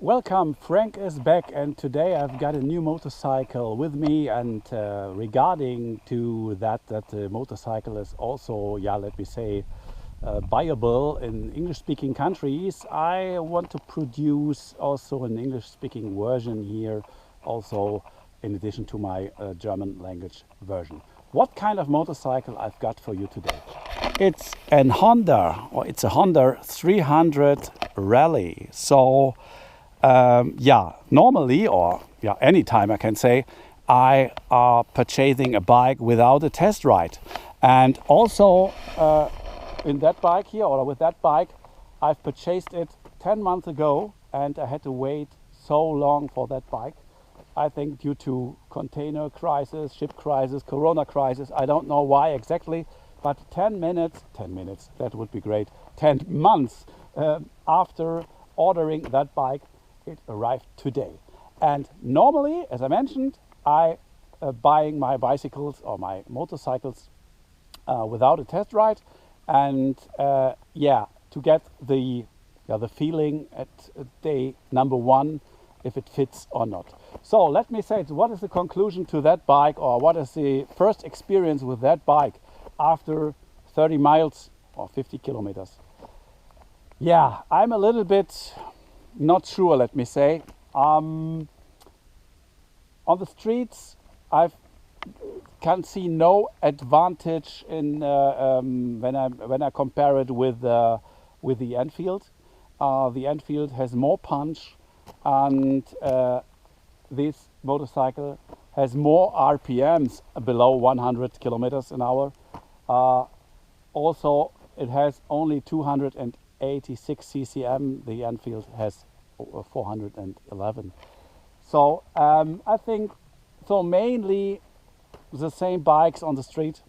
Welcome, Frank is back, and today I've got a new motorcycle with me. And regarding to that the motorcycle is also, let me say, buyable in English-speaking countries, I want to produce also an English-speaking version here, also in addition to my German language version. What kind of motorcycle I've got for you today? It's a Honda 300 Rally. So normally, or anytime I can say, I are purchasing a bike without a test ride. And also in that bike here, or with that bike, I've purchased it 10 months ago, and I had to wait so long for that bike. I think due to container crisis, ship crisis, Corona crisis, I don't know why exactly, but 10 minutes, that would be great, 10 months after ordering that bike, it arrived today. And normally, as I mentioned, I buying my bicycles or my motorcycles without a test ride, and to get the feeling at day number one, if it fits or not. So let me say, what is the conclusion to that bike, or what is the first experience with that bike after 30 miles or 50 kilometers? I'm a little bit not sure, let me say. On the streets, I can see no advantage in when I compare it with the Enfield. The Enfield has more punch, and this motorcycle has more RPMs below 100 kilometers an hour. Also, it has only 286 CCM. The Enfield has 411. So I think so mainly the same bikes on the street,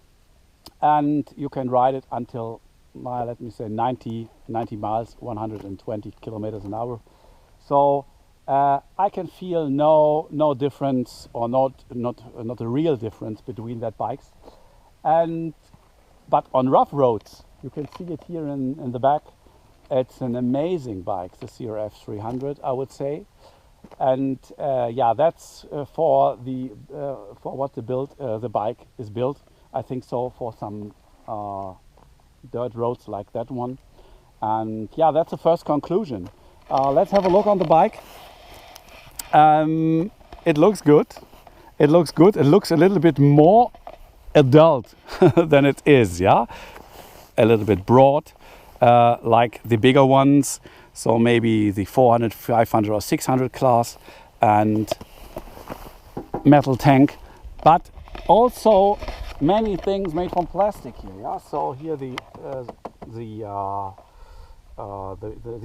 and you can ride it until let me say 90 miles, 120 kilometers an hour. So I can feel no difference, or not a real difference between that bikes. But on rough roads, you can see it here in the back. It's an amazing bike, the CRF 300, I would say. And that's for what the bike is built. I think so, for some dirt roads like that one. And that's the first conclusion. Let's have a look on the bike. It looks good. It looks a little bit more adult than it is. A little bit broad, like the bigger ones. So maybe the 400, 500 or 600 class, and metal tank, but also many things made from plastic here. So here the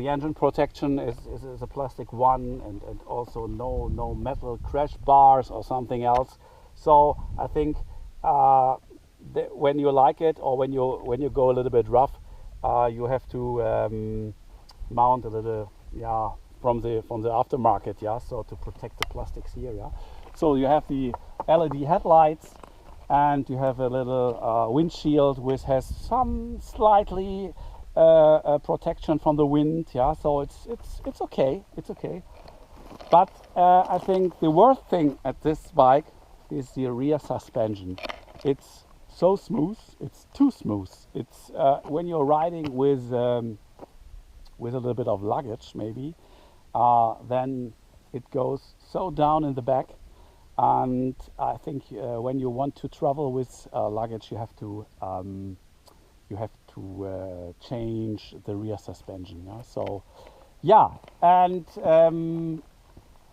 engine protection is a plastic one, and also no metal crash bars or something else. So I think when you like it, or when you go a little bit rough, you have to mount a little from the aftermarket, so to protect the plastics here. So you have the LED headlights, and you have a little windshield which has some slightly protection from the wind. So it's okay. But I think the worst thing at this bike is the rear suspension. It's so smooth. It's too smooth. It's when you're riding with a little bit of luggage, maybe, then it goes so down in the back. And I think when you want to travel with luggage, you have to change the rear suspension. And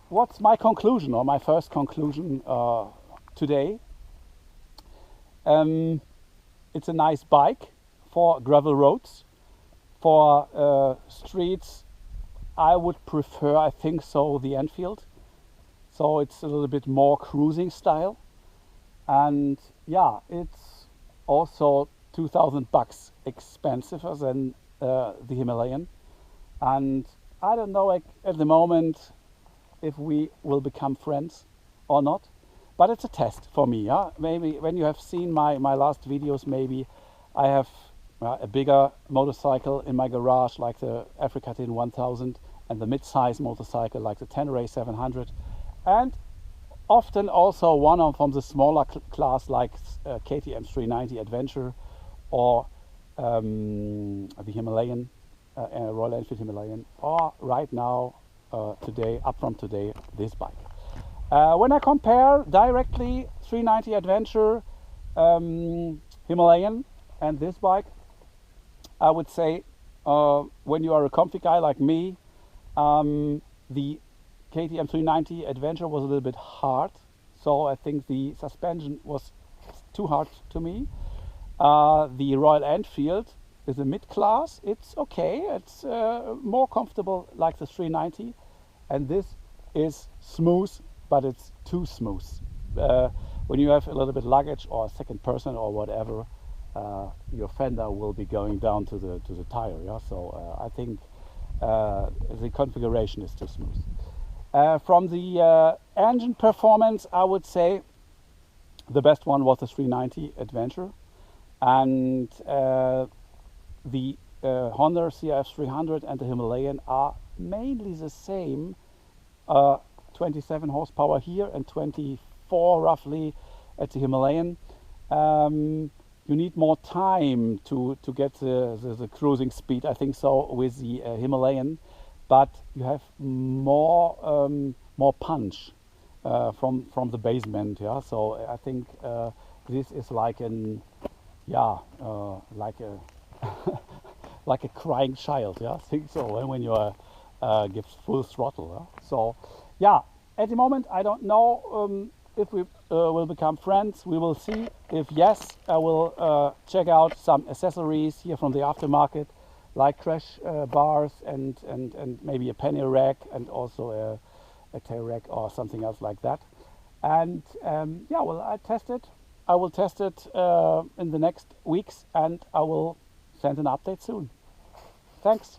what's my conclusion, or my first conclusion today? It's a nice bike for gravel roads. For streets, I would prefer, I think so, the Enfield. So it's a little bit more cruising style, and it's also $2,000 expensiver than the Himalayan. And I don't know at the moment if we will become friends or not, but it's a test for me. Maybe when you have seen my last videos, maybe I have a bigger motorcycle in my garage, like the Africa 10 1000, and the mid-size motorcycle like the Tenere 700, and often also one from the smaller class like KTM 390 Adventure or the Himalayan, Royal Enfield Himalayan, or right now, today, up from today, this bike. When I compare directly 390 Adventure, Himalayan and this bike, I would say when you are a comfy guy like me, the KTM 390 Adventure was a little bit hard, so I think the suspension was too hard to me. The Royal Enfield is a mid-class. It's okay. It's more comfortable like the 390, and this is smooth, but it's too smooth. When you have a little bit luggage or a second person or whatever, your fender will be going down to the tire. Yeah, so I think the configuration is too smooth. From the engine performance, I would say the best one was the 390 Adventure, and the Honda CRF 300 and the Himalayan are mainly the same. 27 horsepower here and 24 roughly at the Himalayan. You need more time to get the cruising speed, I think so, with the Himalayan, but you have more punch from the basement. Yeah, so I think this is like an like a like a crying child. Yeah, I think so. When you give full throttle. Yeah? So yeah, at the moment I don't know if we will become friends. We will see. If yes, I will check out some accessories here from the aftermarket, like crash bars and maybe a penny rack and also a tail rack or something else like that. And yeah, well, I will test it in the next weeks, and I will send an update soon. Thanks.